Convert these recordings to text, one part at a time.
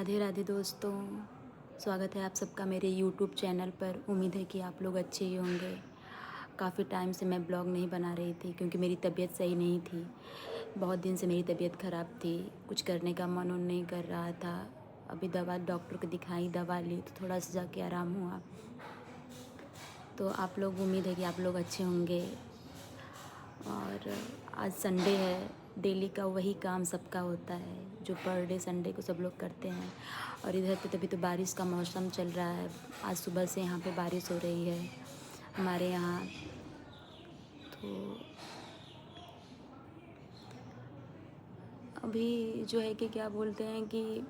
राधे राधे दोस्तों। स्वागत है आप सबका मेरे यूट्यूब चैनल पर। उम्मीद है कि आप लोग अच्छे ही होंगे। काफ़ी टाइम से मैं ब्लॉग नहीं बना रही थी क्योंकि मेरी तबीयत सही नहीं थी। बहुत दिन से मेरी तबीयत ख़राब थी, कुछ करने का मन नहीं कर रहा था। अभी दवा डॉक्टर को दिखाई, दवा ली तो थोड़ा सा जाके आराम हुआ। तो आप लोग, उम्मीद है कि आप लोग अच्छे होंगे। और आज संडे है, डेली का वही काम सबका होता है जो पर डे संडे को सब लोग करते हैं। और इधर पे तभी तो बारिश का मौसम चल रहा है। आज सुबह से यहाँ पे बारिश हो रही है हमारे यहाँ। तो अभी जो है कि क्या बोलते हैं कि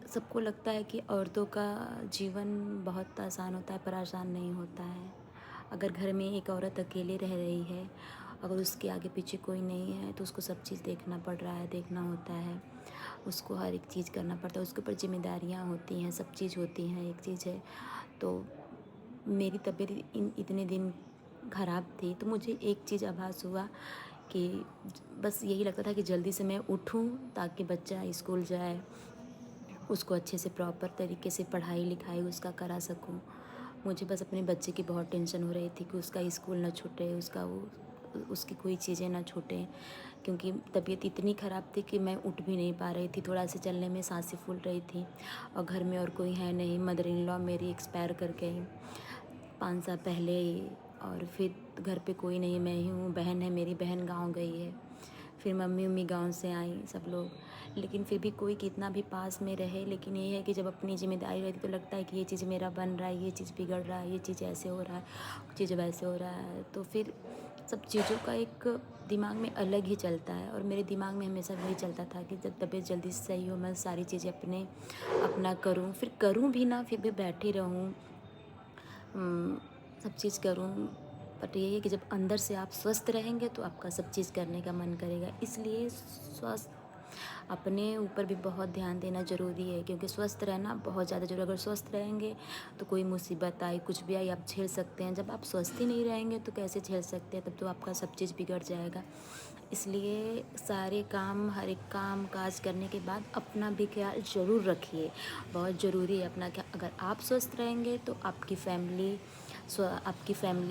सबको लगता है कि औरतों का जीवन बहुत आसान होता है, पर आसान नहीं होता है। अगर घर में एक औरत अकेले रह रही है, अगर उसके आगे पीछे कोई नहीं है तो उसको सब चीज़ देखना पड़ रहा है, देखना होता है। उसको हर एक चीज़ करना पड़ता है, उसके ऊपर जिम्मेदारियाँ होती हैं, सब चीज़ होती हैं। एक चीज़ है तो मेरी तबीयत इतने दिन ख़राब थी तो मुझे एक चीज़ आभास हुआ कि बस यही लगता था कि जल्दी से मैं उठूँ ताकि बच्चा स्कूल जाए, उसको अच्छे से प्रॉपर तरीके से पढ़ाई लिखाई उसका करा सकूं। मुझे बस अपने बच्चे की बहुत टेंशन हो रही थी कि उसका स्कूल ना छूटे, उसकी कोई चीज़ें ना छूटें। क्योंकि तबीयत इतनी ख़राब थी कि मैं उठ भी नहीं पा रही थी, थोड़ा सा चलने में सांसें फूल रही थी। और घर में और कोई है नहीं, मदर इन लॉ मेरी एक्सपायर कर गई 5 साल पहले ही। और फिर घर पे कोई नहीं, मैं ही हूँ। बहन है मेरी, बहन गाँव गई है। फिर मम्मी उम्मी गाँव से आई सब लोग। लेकिन फिर भी कोई कितना भी पास में रहे, लेकिन ये है कि जब अपनी जिम्मेदारी रहती तो लगता है कि ये चीज़ मेरा बन रहा है, ये चीज़ बिगड़ रहा है, ये चीज़ ऐसे हो रहा है, चीज़ वैसे हो रहा है। तो फिर सब चीज़ों का एक दिमाग में अलग ही चलता है। और मेरे दिमाग में हमेशा वही चलता था कि जब तबीयत जल्दी से सही हो मैं सारी चीज़ें अपना करूँ, फिर करूँ भी ना, फिर भी बैठी रहूँ, सब चीज़ करूँ। बट यही है कि जब अंदर से आप स्वस्थ रहेंगे तो आपका सब चीज़ करने का मन करेगा। इसलिए स्वस्थ अपने ऊपर भी बहुत ध्यान देना ज़रूरी है, क्योंकि स्वस्थ रहना बहुत ज़्यादा ज़रूरी है। अगर स्वस्थ रहेंगे तो कोई मुसीबत आई, कुछ भी आई, आप झेल सकते हैं। जब आप स्वस्थ ही नहीं रहेंगे तो कैसे झेल सकते हैं? तब तो आपका सब चीज़ बिगड़ जाएगा। इसलिए सारे काम, हर एक काम काज करने के बाद अपना भी ख्याल ज़रूर रखिए, बहुत ज़रूरी है अपना ख्याल। अगर आप स्वस्थ रहेंगे तो आपकी फैमिली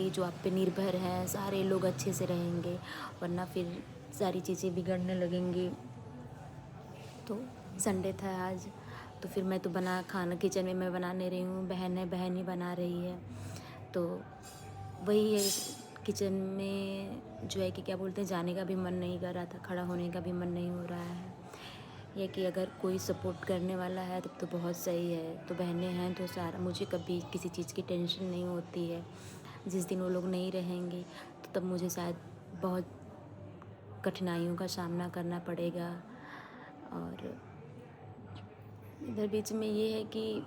जो आप पे निर्भर है, सारे लोग अच्छे से रहेंगे। वरना फिर सारी चीज़ें बिगड़ने लगेंगी। तो संडे था आज, तो फिर मैं तो खाना किचन में मैं बना नहीं रही हूँ, बहन है, बहन ही बना रही है। तो वही है, किचन में जो है कि क्या बोलते हैं, जाने का भी मन नहीं कर रहा था, खड़ा होने का भी मन नहीं हो रहा है। ये कि अगर कोई सपोर्ट करने वाला है तब तो बहुत सही है। तो बहनें हैं तो सारा, मुझे कभी किसी चीज़ की टेंशन नहीं होती है। जिस दिन वो लोग नहीं रहेंगे तो तब मुझे शायद बहुत कठिनाइयों का सामना करना पड़ेगा। और इधर बीच में ये है कि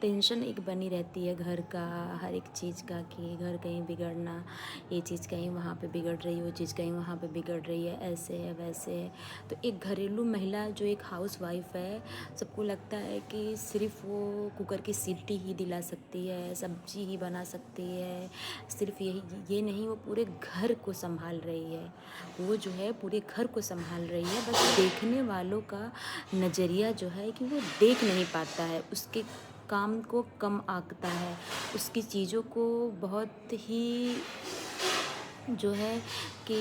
टेंशन एक बनी रहती है घर का, हर एक चीज़ का, कि घर कहीं बिगड़ना, ये चीज़ कहीं वहाँ पे बिगड़ रही है, वो चीज़ कहीं वहाँ पे बिगड़ रही है, ऐसे है वैसे है। तो एक घरेलू महिला जो एक हाउस वाइफ है, सबको लगता है कि सिर्फ वो कुकर की सीटी ही दिला सकती है, सब्जी ही बना सकती है, सिर्फ यही ये नहीं, वो पूरे घर को संभाल रही है। वो जो है पूरे घर को संभाल रही है। बस देखने वालों का नज़रिया जो है कि वो देख नहीं पाता है, उसके काम को कम आंकता है, उसकी चीज़ों को बहुत ही जो है कि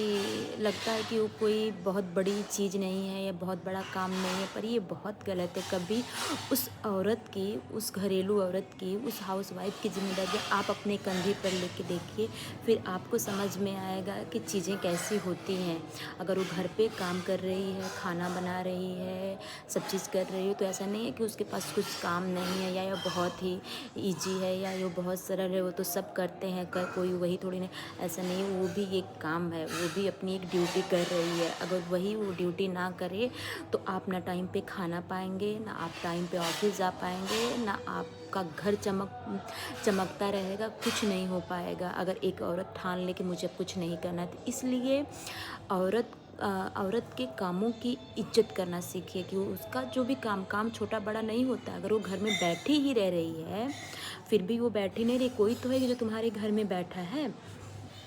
लगता है कि वो कोई बहुत बड़ी चीज़ नहीं है या बहुत बड़ा काम नहीं है। पर ये बहुत गलत है। कभी उस औरत की, उस घरेलू औरत की, उस हाउसवाइफ की जिम्मेदारी आप अपने कंधे पर लेके देखिए, फिर आपको समझ में आएगा कि चीज़ें कैसी होती हैं। अगर वो घर पे काम कर रही है, खाना बना रही है, सब चीज़ कर रही है, तो ऐसा नहीं है कि उसके पास कुछ काम नहीं है, या बहुत ही ईजी है, या ये बहुत सरल है, वो तो सब करते हैं, कोई वही थोड़ी नहीं। ऐसा नहीं है, वो भी एक काम है, वो भी अपनी एक ड्यूटी कर रही है। अगर वही वो ड्यूटी ना करे तो आप ना टाइम पे खाना पाएंगे, ना आप टाइम पे ऑफिस जा पाएंगे, ना आपका घर चमकता रहेगा, कुछ नहीं हो पाएगा। अगर एक औरत ठान ले कि मुझे अब कुछ नहीं करना है, तो इसलिए औरत के कामों की इज्जत करना सीखिए कि उसका जो भी काम छोटा बड़ा नहीं होता। अगर वो घर में बैठी ही रह रही है, फिर भी वो बैठी नहीं रही, कोई तो है कि जो तुम्हारे घर में बैठा है।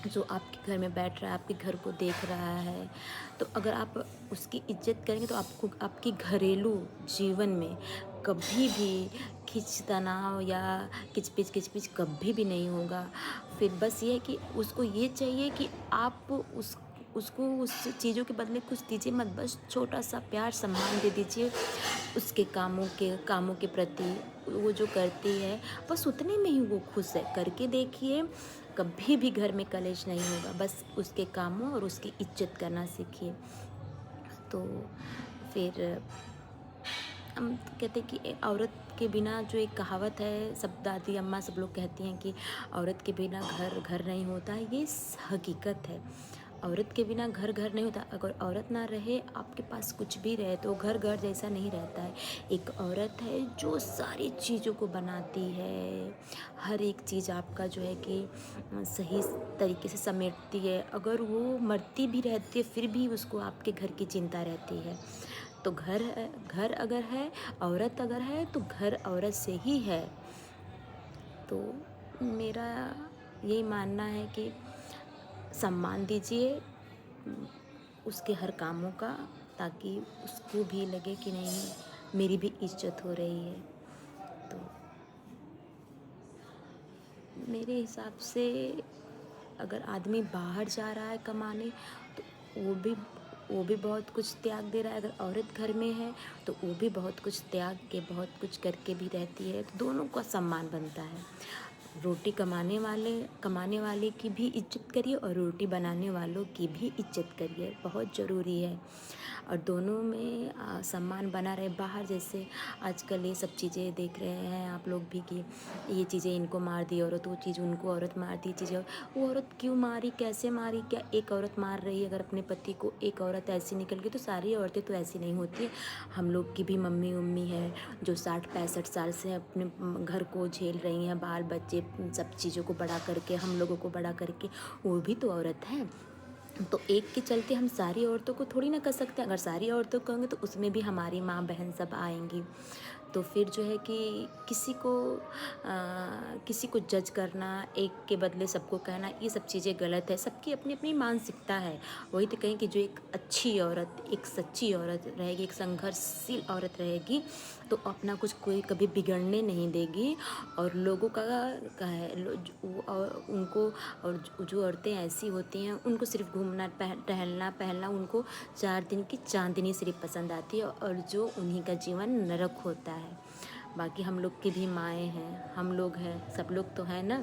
जो आपके घर में बैठ रहा है, आपके घर को देख रहा है, तो अगर आप उसकी इज्जत करेंगे तो आपको आपकी घरेलू जीवन में कभी भी खींच तनाव या किचपिच कभी भी नहीं होगा। फिर बस ये है कि उसको ये चाहिए कि आप उसको उस चीज़ों के बदले कुछ दीजिए मत, बस छोटा सा प्यार सम्मान दे दीजिए उसके कामों के प्रति। वो जो करती है बस उतने में ही वो खुश है, करके देखिए, कभी भी घर में कलेश नहीं होगा। बस उसके कामों और उसकी इज्जत करना सीखिए। तो फिर हम कहते हैं कि औरत के बिना, जो एक कहावत है, सब दादी अम्मा सब लोग कहती हैं कि औरत के बिना घर घर नहीं होता, ये हकीकत है। औरत के बिना घर घर नहीं होता। अगर औरत ना रहे, आपके पास कुछ भी रहे, तो घर घर जैसा नहीं रहता है। एक औरत है जो सारी चीज़ों को बनाती है, हर एक चीज़ आपका जो है कि सही तरीके से समेटती है। अगर वो मरती भी रहती है फिर भी उसको आपके घर की चिंता रहती है। तो घर अगर है, औरत अगर है, तो घर औरत से ही है। तो मेरा यही मानना है कि सम्मान दीजिए उसके हर कामों का, ताकि उसको भी लगे कि नहीं, मेरी भी इज्जत हो रही है। तो मेरे हिसाब से अगर आदमी बाहर जा रहा है कमाने, तो वो भी बहुत कुछ त्याग दे रहा है। अगर औरत घर में है तो वो भी बहुत कुछ त्याग के, बहुत कुछ करके भी रहती है। तो दोनों का सम्मान बनता है। रोटी कमाने वाले की भी इज्जत करिए और रोटी बनाने वालों की भी इज्जत करिए, बहुत ज़रूरी है। और दोनों में सम्मान बना रहे। बाहर जैसे आजकल ये सब चीज़ें देख रहे हैं आप लोग भी कि ये चीज़ें इनको मार दी औरत, वो चीज़ उनको औरत मार दी, चीज़ें वो औरत क्यों मारी, कैसे मारी, क्या एक औरत मार रही है अगर अपने पति को, एक औरत ऐसी निकल गई, तो सारी औरतें तो ऐसी नहीं होती है। हम लोग की भी मम्मी उम्मी है जो 60-65 साल से अपने घर को झेल रही हैं, बाल बच्चे सब चीज़ों को बड़ा करके, हम लोगों को बड़ा करके, वो भी तो औरत है। तो एक के चलते हम सारी औरतों को थोड़ी ना कर सकते हैं। अगर सारी औरतों को कहेंगे तो उसमें भी हमारी माँ बहन सब आएंगी। तो फिर जो है कि किसी को जज करना, एक के बदले सबको कहना, ये सब चीज़ें गलत है। सबकी अपनी अपनी मानसिकता है। वही तो कहें कि जो एक अच्छी औरत, एक सच्ची औरत रहेगी, एक संघर्षशील औरत रहेगी, तो अपना कुछ कोई कभी बिगड़ने नहीं देगी। और लोगों का है और उनको, और जो औरतें ऐसी होती हैं उनको सिर्फ घूमना टहलना उनको 4 दिन की चांदनी सिर्फ पसंद आती है, और जो उन्हीं का जीवन नरक होता है। बाकी हम लोग की भी माएँ हैं, हम लोग हैं, सब लोग तो हैं ना।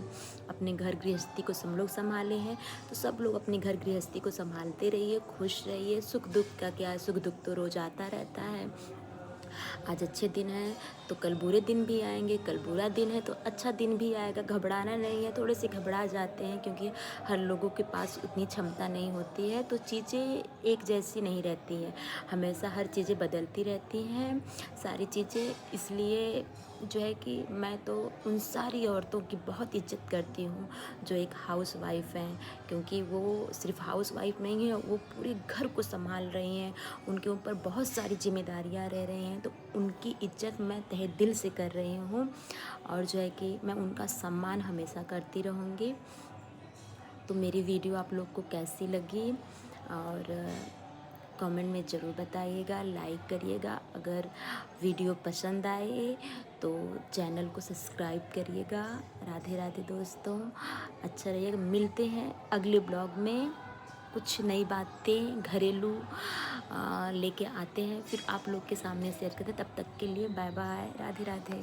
अपने घर गृहस्थी को सब लोग संभाले हैं, तो सब लोग अपने घर गृहस्थी को संभालते रहिए, खुश रहिए। सुख दुख का क्या है, सुख दुख तो रोज़ आता रहता है। आज अच्छे दिन है तो कल बुरे दिन भी आएंगे, कल बुरा दिन है तो अच्छा दिन भी आएगा। घबराना नहीं है। थोड़े से घबरा जाते हैं क्योंकि हर लोगों के पास उतनी क्षमता नहीं होती है, तो चीज़ें एक जैसी नहीं रहती हैं, हमेशा हर चीज़ें बदलती रहती हैं सारी चीज़ें। इसलिए जो है कि मैं तो उन सारी औरतों की बहुत इज्जत करती हूँ जो एक हाउस वाइफ हैं, क्योंकि वो सिर्फ हाउस वाइफ नहीं है, वो पूरे घर को संभाल रही हैं, उनके ऊपर बहुत सारी जिम्मेदारियाँ रह रही हैं। तो उनकी इज्जत मैं तहे दिल से कर रही हूँ, और जो है कि मैं उनका सम्मान हमेशा करती रहूँगी। तो मेरी वीडियो आप लोग को कैसी लगी, और कमेंट में ज़रूर बताइएगा, लाइक करिएगा। अगर वीडियो पसंद आए तो चैनल को सब्सक्राइब करिएगा। राधे राधे दोस्तों, अच्छा रहिएगा। मिलते हैं अगले ब्लॉग में, कुछ नई बातें घरेलू लेके आते हैं, फिर आप लोग के सामने शेयर करते हैं। तब तक के लिए बाय बाय, राधे राधे।